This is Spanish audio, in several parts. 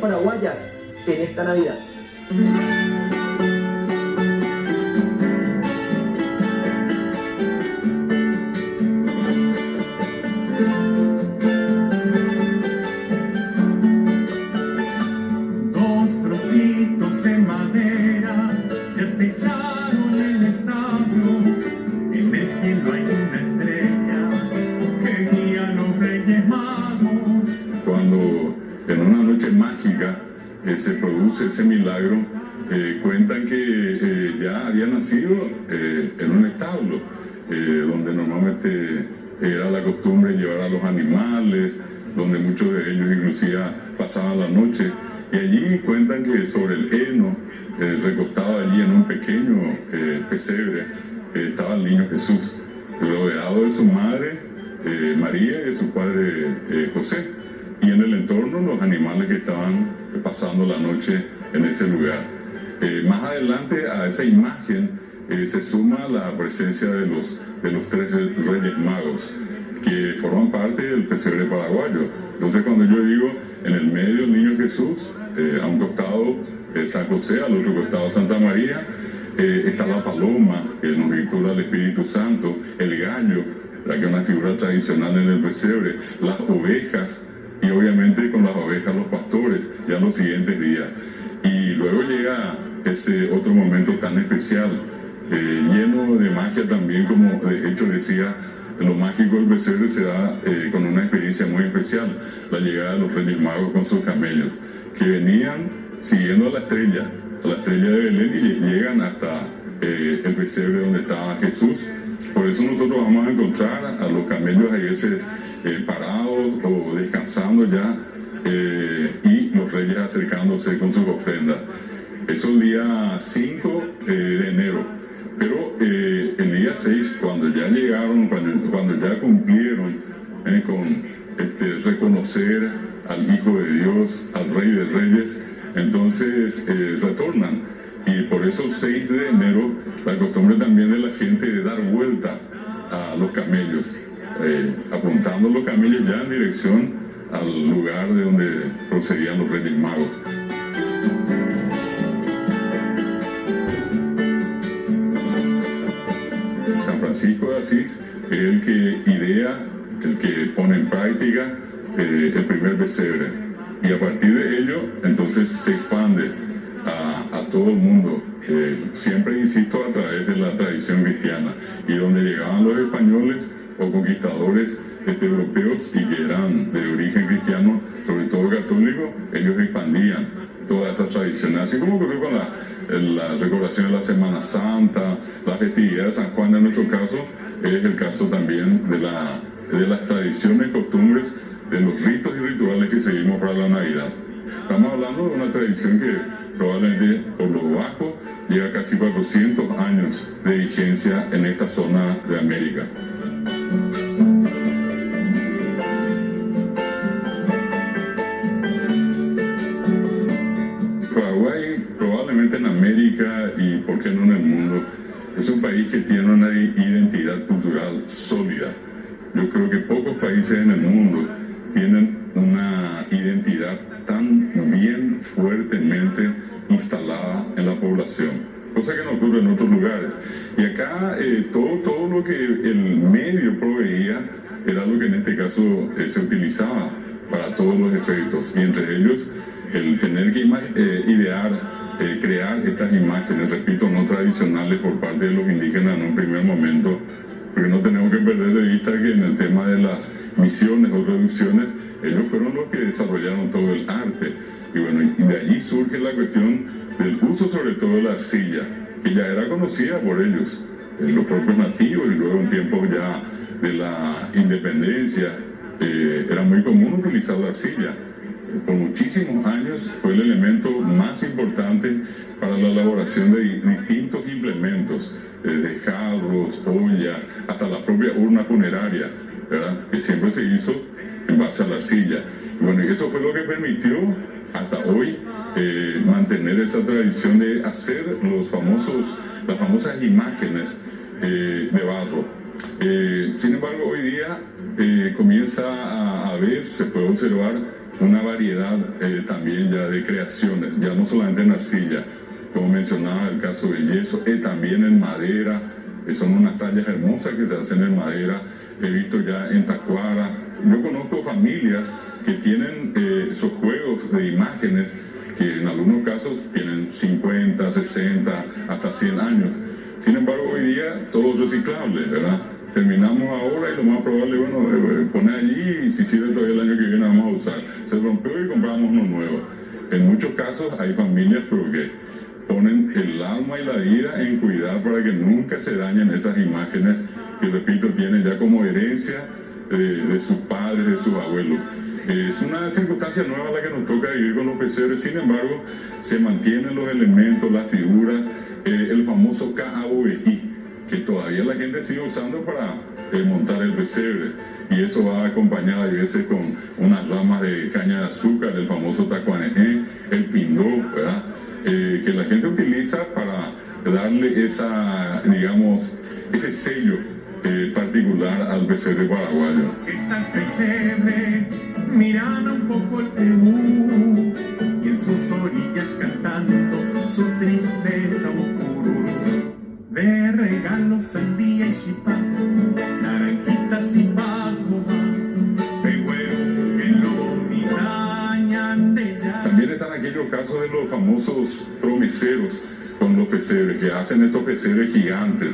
Paraguayas en esta Navidad. Dos trocitos de madera ya te echaron el establo. En el cielo hay una estrella que guía a los Reyes Magos. Cuando en una noche mágica se produce ese milagro, cuentan que ya había nacido en un establo, donde normalmente era la costumbre llevar a los animales, donde muchos de ellos inclusive pasaban la noche, y allí cuentan que sobre el heno, recostado allí en un pequeño pesebre, estaba el niño Jesús, rodeado de su madre María y de su padre José, y en el entorno los animales que estaban pasando la noche en ese lugar. Más adelante a esa imagen se suma la presencia de los tres Reyes Magos, que forman parte del pesebre paraguayo. Entonces cuando yo digo en el medio el niño Jesús, a un costado San José, al otro costado Santa María, está la paloma que nos vincula al Espíritu Santo, el gallo, que es una figura tradicional en el pesebre, las ovejas, y obviamente con las ovejas los pastores, ya en los siguientes días. Y luego llega ese otro momento tan especial, lleno de magia también, como de hecho decía, lo mágico del pesebre se da con una experiencia muy especial, la llegada de los Reyes Magos con sus camellos, que venían siguiendo a la estrella de Belén, y llegan hasta el pesebre donde estaba Jesús. Por eso nosotros vamos a encontrar a los camellos a veces parados o descansando ya, y los reyes acercándose con sus ofrendas. Eso el día 5 de enero. Pero el día 6, cuando ya llegaron, cuando ya cumplieron con reconocer al Hijo de Dios, al Rey de Reyes, entonces retornan. Y por eso 6 de enero, la costumbre también de la gente de dar vuelta a los camellos, apuntando los camellos ya en dirección al lugar de donde procedían los Reyes Magos. San Francisco de Asís es el que idea, el que pone en práctica el primer pesebre, y a partir de ello entonces se expande a todo el mundo, siempre insisto, a través de la tradición cristiana, y donde llegaban los españoles o conquistadores europeos y que eran de origen cristiano, sobre todo católico, ellos expandían todas esas tradiciones, así como ocurrió con la recordación de la Semana Santa, la festividad de San Juan. En nuestro caso es el caso también de las tradiciones, costumbres, de los ritos y rituales que seguimos para la Navidad. Estamos hablando de una tradición que probablemente por lo bajo llega a casi 400 años de vigencia en esta zona de América. Paraguay, probablemente en América y por qué no en el mundo, es un país que tiene una identidad cultural sólida. Yo creo que pocos países en el mundo tienen una identidad tan bien fuertemente instalada en la población, cosa que no ocurre en otros lugares. Y acá todo lo que el medio proveía era lo que en este caso se utilizaba para todos los efectos, y entre ellos el tener que crear estas imágenes, repito, no tradicionales por parte de los indígenas en un primer momento, porque no tenemos que perder de vista que en el tema de las misiones o traducciones, ellos fueron los que desarrollaron todo el arte. Y bueno, y de allí surge la cuestión del uso sobre todo de la arcilla, que ya era conocida por ellos, los propios nativos, y luego en tiempos ya de la independencia, era muy común utilizar la arcilla. Por muchísimos años fue el elemento más importante para la elaboración de distintos implementos, de jarros, ollas, hasta la propia urna funeraria, ¿verdad?, que siempre se hizo en base a la arcilla. Y bueno, y eso fue lo que permitió hasta hoy mantener esa tradición de hacer las famosas imágenes de barro. Sin embargo, hoy día comienza a ver, se puede observar una variedad también ya de creaciones, ya no solamente en arcilla, como mencionaba el caso del yeso, también en madera, son unas tallas hermosas que se hacen en madera, he visto ya en tacuara. Yo conozco familias que tienen esos juegos de imágenes que en algunos casos tienen 50, 60, hasta 100 años. Sin embargo, hoy día todo es reciclable, ¿verdad? Terminamos ahora y lo más probable, bueno, poner allí y si sirve todavía el año que viene vamos a usar. Se rompió y compramos uno nuevo. En muchos casos hay familias pero que ponen el alma y la vida en cuidar para que nunca se dañen esas imágenes que, repito, tienen ya como herencia de sus padres, de sus abuelos. Es una circunstancia nueva la que nos toca vivir con los pesebres, sin embargo, se mantienen los elementos, las figuras, el famoso KAOBI, que todavía la gente sigue usando para montar el pesebre, y eso va acompañado a veces con unas ramas de caña de azúcar, el famoso tacuaneé, el pindó, ¿verdad? Que la gente utiliza para darle esa, digamos, ese sello particular al pesebre paraguayo. Está el pesebre, mirando un poco el Perú, y en sus orillas cantando su tristeza un cururú. De regalos sandía y chipá, naranjitas y pacoba, pegüero que lo mirañan de ya. También están aquellos casos de los famosos promeseros con los pesebres, que hacen estos pesebres gigantes.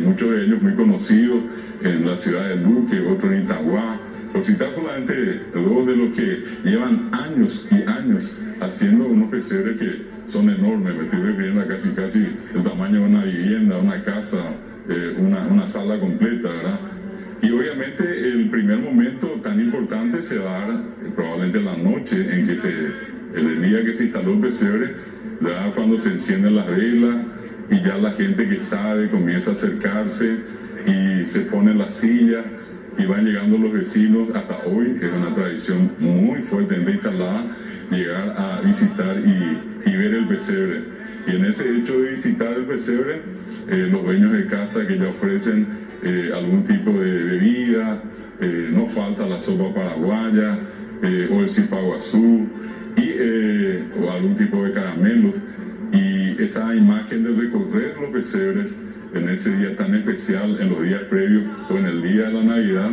Muchos de ellos muy conocidos en la ciudad de Luque, otros en Itagua, por citar solamente dos de los que llevan años y años haciendo unos pesebres que son enormes. Me estoy refiriendo a casi el tamaño de una vivienda, una casa, una sala completa, ¿verdad? Y obviamente el primer momento tan importante se da probablemente la noche en que el día que se instaló el pesebre, ¿verdad? Cuando se encienden las velas y ya la gente que sabe comienza a acercarse y se ponen las sillas y van llegando los vecinos. Hasta hoy es una tradición muy fuertemente instalada llegar a visitar y ver el pesebre. Y en ese hecho de visitar el pesebre, los dueños de casa que ya ofrecen algún tipo de bebida, no falta la sopa paraguaya o el cipaguazú o algún tipo de caramelos. Y esa imagen de recorrer los pesebres en ese día tan especial, en los días previos o en el día de la Navidad,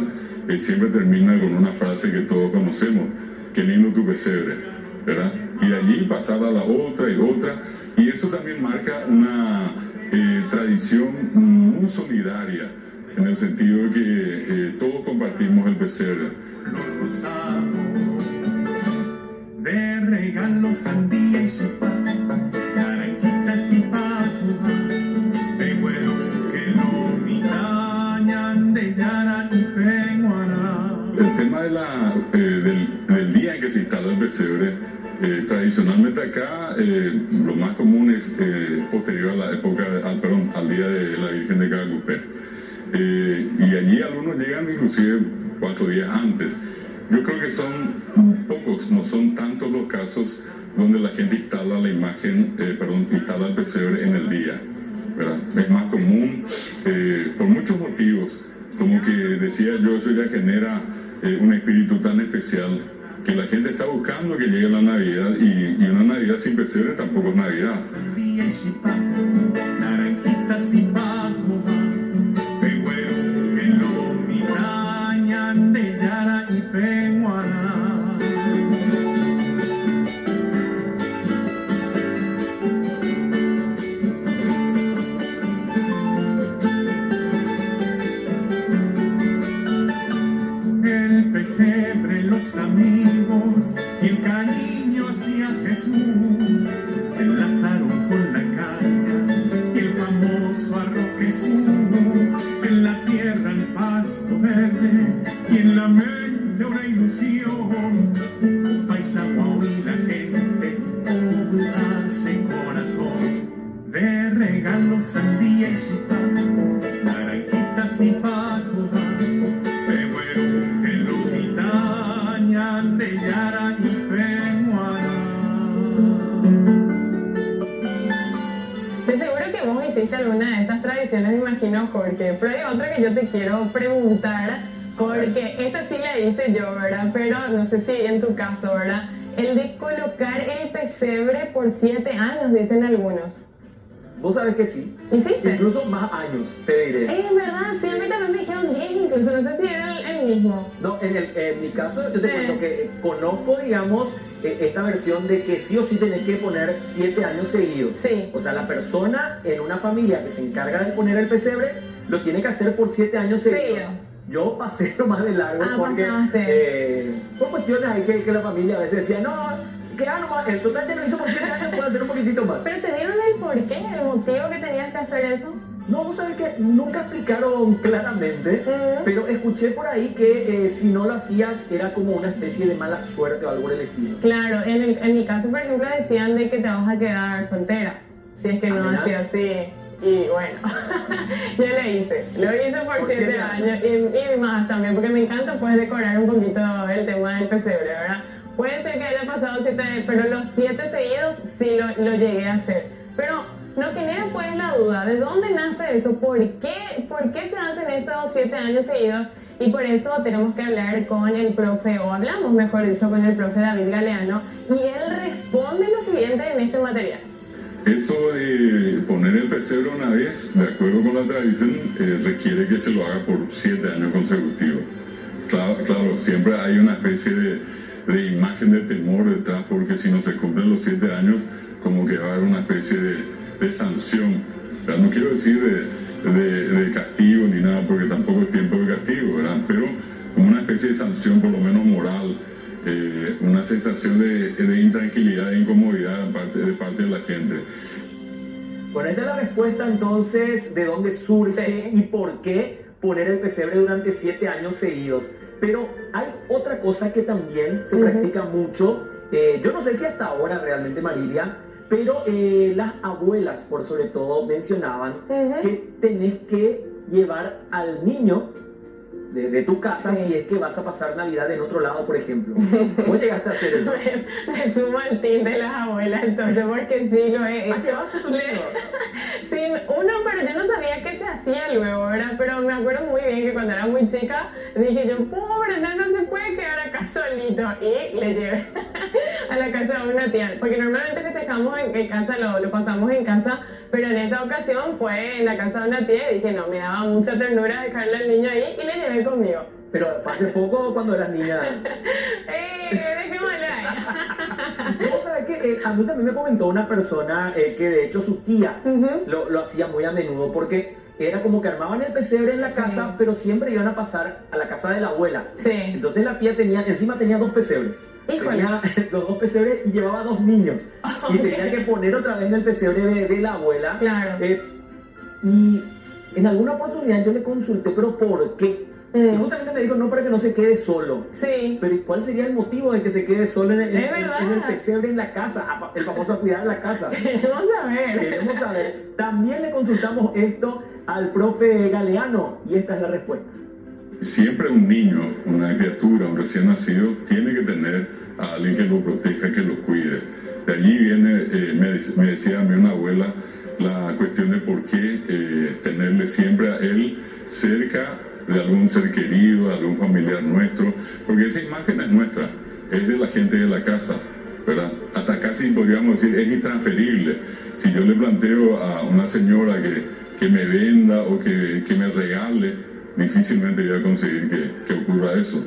siempre termina con una frase que todos conocemos: qué lindo tu pesebre, ¿verdad? Y de allí pasar a la otra y otra, y eso también marca una tradición muy solidaria, en el sentido de que todos compartimos el pesebre. Los rosamos de regalos sandía y chipá, naranjitas y pacoba, pegüero que lo mirañan de yara y peguara. El tema del día en que se instala el pesebre, tradicionalmente acá lo más común es posterior a la época, al día de la Virgen de Cacupé. Y allí algunos llegan inclusive 4 días antes. Yo creo que son pocos, no son tantos los casos donde la gente instala la imagen, instala el pesebre en el día, ¿verdad? Es más común por muchos motivos, como que decía yo, eso ya genera un espíritu tan especial que la gente está buscando que llegue la Navidad, y una Navidad sin pesebre tampoco es Navidad. Sandía y chipá, naranjitas y pacoba, pegüero que lo mirañan de yara y peguara. El pesebre, los amigos y el cariño hacia Jesús se enlazaron con la caña y el famoso arroquesú. En la tierra el pasto verde y en la mente una ilusión. Paisagua y la gente obligarse corazón. De regalos sandía y chipá, naranjitas y pacoba, pegüero que lo mirañan de yara y peguara. De seguro que vos hiciste alguna de estas tradiciones, me imagino, Jorge, pero hay otra que yo te quiero preguntar Porque esta sí la hice yo, ¿verdad? Pero no sé si en tu caso, ¿verdad? El de colocar el pesebre por 7 años, dicen algunos. Vos sabés que sí. ¿Hiciste? Incluso más años, te diré. Es verdad, sí, a mí también me dijeron 10 incluso, no sé si era el mismo. No, en mi caso, yo te Sí. cuento que conozco, digamos, esta versión de que sí o sí tenés que poner 7 años seguidos. Sí. O sea, la persona en una familia que se encarga de poner el pesebre lo tiene que hacer por 7 años seguidos. Sí. Yo pasé lo más de largo Ah, porque pasaste. por cuestiones ahí que la familia a veces decía, no, que nomás, el total ya lo hizo por 7 años, puedo hacer un poquitito más. Pero te dieron el porqué, el motivo que tenías que hacer eso. No, vos sabés que nunca explicaron claramente, Ujú. pero escuché por ahí que si no lo hacías era como una especie de mala suerte o algo del estilo. Claro, en mi caso, por ejemplo, decían de que te vas a quedar soltera, si es que no mira. hacía así. Y bueno, yo lo hice por 7 7 años y más también, porque me encanta pues decorar un poquito el tema del pesebre, ¿verdad? Puede ser que haya pasado 7, pero los 7 seguidos sí lo llegué a hacer. Pero nos genera pues la duda, ¿de dónde nace eso? ¿Por qué se hacen estos 7 años seguidos? Y por eso tenemos que hablar con el profe, o hablamos mejor dicho, con el profe David Galeano, y él responde lo siguiente en este material. Eso de poner el pesebre una vez, de acuerdo con la tradición, requiere que se lo haga por 7 años consecutivos. Claro, siempre hay una especie de imagen de temor detrás, porque si no se cumplen los 7 años, como que va a haber una especie de sanción. ¿Verdad? No quiero decir de castigo ni nada, porque tampoco es tiempo de castigo, ¿verdad? Pero como una especie de sanción, por lo menos moral, una sensación de intranquilidad, de incomodidad de parte de la gente. Bueno, esta es la respuesta entonces de dónde surge Sí. y por qué poner el pesebre durante 7 años seguidos. Pero hay otra cosa que también se practica mucho, yo no sé si hasta ahora realmente, Marilia, pero las abuelas, por sobre todo, mencionaban que tenés que llevar al niño de tu casa Sí. si es que vas a pasar Navidad en otro lado, por ejemplo. ¿Cómo llegaste a hacer eso? Me sumo al team de las abuelas, entonces, porque sí lo he hecho. llevaste tu niño? Sí, pero yo no sabía qué se hacía luego, ¿verdad? Pero me acuerdo muy bien que cuando era muy chica dije yo, pobre, no se puede quedar acá solito. Y le llevé a la casa de una tía, porque normalmente festejamos en casa, lo pasamos en casa, pero en esta ocasión fue en la casa de una tía y dije, no, me daba mucha ternura dejarle al niño ahí y le llevé conmigo. Pero fue hace poco cuando eras niña. Dejémosle ahí. ¿Vos sabés que a mí también me comentó una persona que de hecho su tía lo hacía muy a menudo porque era como que armaban el pesebre en la casa, pero siempre iban a pasar a la casa de la abuela. Sí. Entonces la tía encima tenía 2 pesebres. Híjole. Tenía los 2 pesebres y llevaba 2 niños. Y tenía que poner otra vez en el pesebre de la abuela. Claro. Y en alguna oportunidad yo le consulté, pero ¿por qué? Y justamente me dijo, no, para que no se quede solo. Sí. Pero ¿y cuál sería el motivo de que se quede solo en Es verdad. el pesebre en la casa? El famoso a cuidar la casa. Queremos saber. Queremos saber. También le consultamos esto al profe Galeano y esta es la respuesta. Siempre un niño, una criatura, un recién nacido, tiene que tener a alguien que lo proteja, que lo cuide. De allí viene, me decía a mí una abuela, la cuestión de por qué tenerle siempre a él cerca de algún ser querido, de algún familiar nuestro, porque esa imagen es nuestra, es de la gente de la casa, ¿verdad? Hasta casi podríamos decir, es intransferible. Si yo le planteo a una señora que me venda o que me regale, difícilmente voy a conseguir que ocurra eso.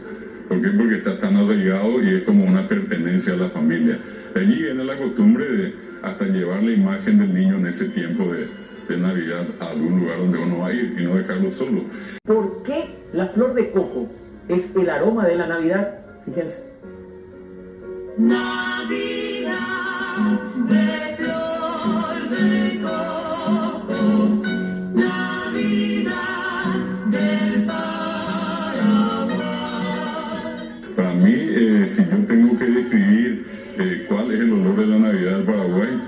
¿Por qué? Porque está tan arraigado y es como una pertenencia a la familia. De allí viene la costumbre de hasta llevar la imagen del niño en ese tiempo de Navidad a algún lugar donde uno va a ir y no dejarlo solo. ¿Por qué la flor de coco es el aroma de la Navidad? Fíjense. Navidad de flor de coco, Navidad del Paraguay. Para mí, si yo tengo que describir cuál es el olor de la Navidad del Paraguay,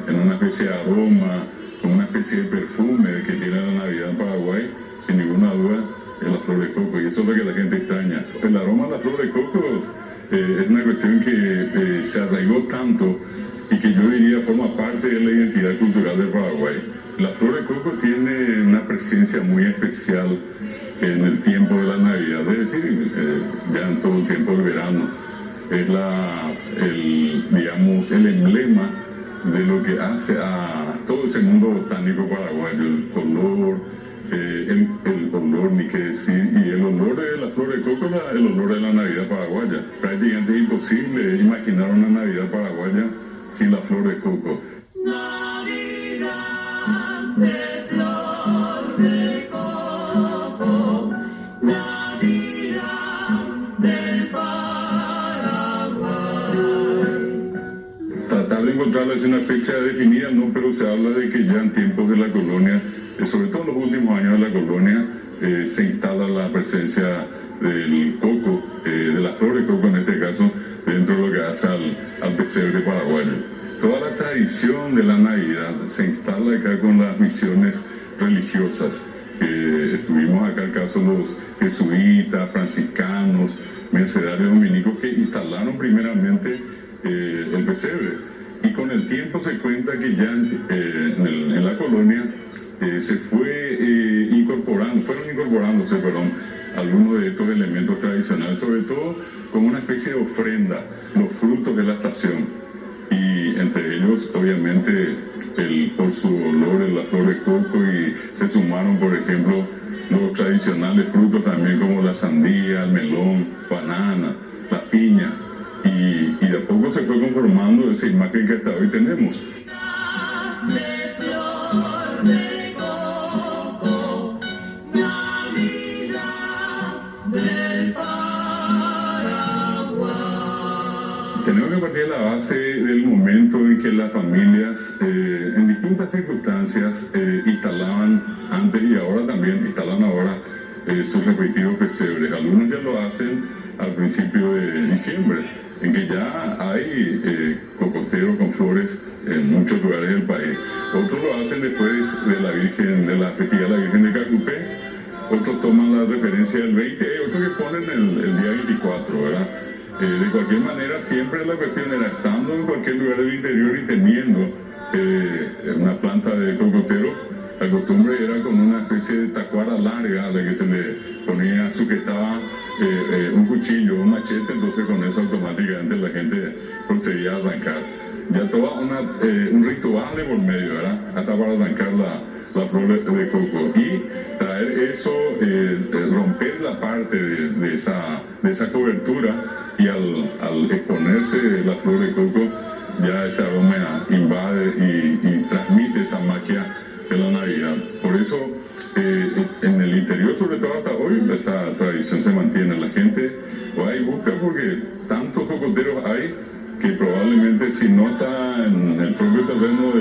en una especie de aroma, con una especie de perfume que tiene la Navidad en Paraguay, sin ninguna duda es la flor de coco, y eso es lo que la gente extraña. El aroma de la flor de coco es una cuestión que se arraigó tanto y que yo diría forma parte de la identidad cultural del Paraguay. La flor de coco tiene una presencia muy especial en el tiempo de la Navidad, es decir, ya en todo el tiempo del verano. Es digamos, el emblema de lo que hace a todo ese mundo botánico paraguayo, el color, el olor, ni qué decir, y el olor de la flor de coco, el olor de la Navidad paraguaya. Prácticamente es imposible imaginar una Navidad paraguaya sin la flor de coco. Navidad de flor de coco, Navidad del Paraguay. Tratar de encontrarles una fecha definida, no, pero se habla de que ya en tiempos de la colonia, sobre todo en los últimos años de la colonia, se instala la presencia del coco, de la flor de coco en este caso, dentro de lo que hace al pesebre paraguayo. Toda la tradición de la Navidad se instala acá con las misiones religiosas. Estuvimos acá el caso de los jesuitas, franciscanos, mercedarios dominicos que instalaron primeramente el pesebre. Y con el tiempo se cuenta que ya en la colonia se fueron incorporándose algunos de estos elementos tradicionales, sobre todo como una especie de ofrenda, los frutos de la estación. Y entre ellos, obviamente, por su olor, la flor de coco, y se sumaron, por ejemplo, los tradicionales frutos también como la sandía, el melón, banana, la piña. Y de a poco se fue conformando esa imagen que hasta hoy tenemos. Tenemos que partir de la base del momento en que las familias, en distintas circunstancias, instalaban antes y ahora también, instalan ahora sus respectivos pesebres. Algunos ya lo hacen al principio de diciembre, en que ya hay cocotero con flores en muchos lugares del país. Otros lo hacen después de la festividad de la Virgen de Cacupé. Otros toman la referencia del 20, otros que ponen el día 24, ¿verdad? De cualquier manera, siempre la cuestión era, estando en cualquier lugar del interior y teniendo una planta de cocotero, la costumbre era con una especie de tacuara larga a la que se le ponía, sujetaba un cuchillo, un machete, entonces con eso automáticamente la gente procedía a arrancar. Ya todo un ritual de por medio, ¿verdad? Hasta para arrancar la flor de coco y traer eso, romper la parte de esa cobertura, y al exponerse la flor de coco, ya ese aroma invade y transmite esa magia de la Navidad. Por eso, en el interior, sobre todo hasta hoy, esa tradición se mantiene. La gente va y busca porque tantos cocoteros hay que probablemente, si no está en el propio terreno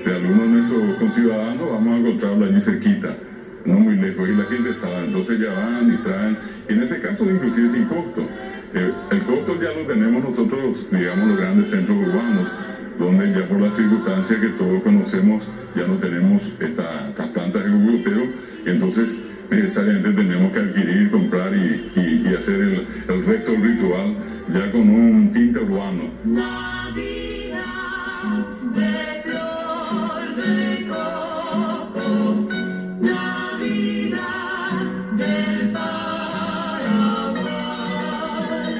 de algunos de nuestros conciudadanos, vamos a encontrarlo allí cerquita, no muy lejos, y la gente sabe, entonces ya van y traen, y en ese caso inclusive sin costo. El costo ya lo tenemos nosotros, digamos, los grandes centros urbanos, donde ya por las circunstancias que todos conocemos, ya no tenemos estas plantas de cocotero, y entonces necesariamente tenemos que adquirir, comprar y hacer el resto del ritual ya con un tinte urbano.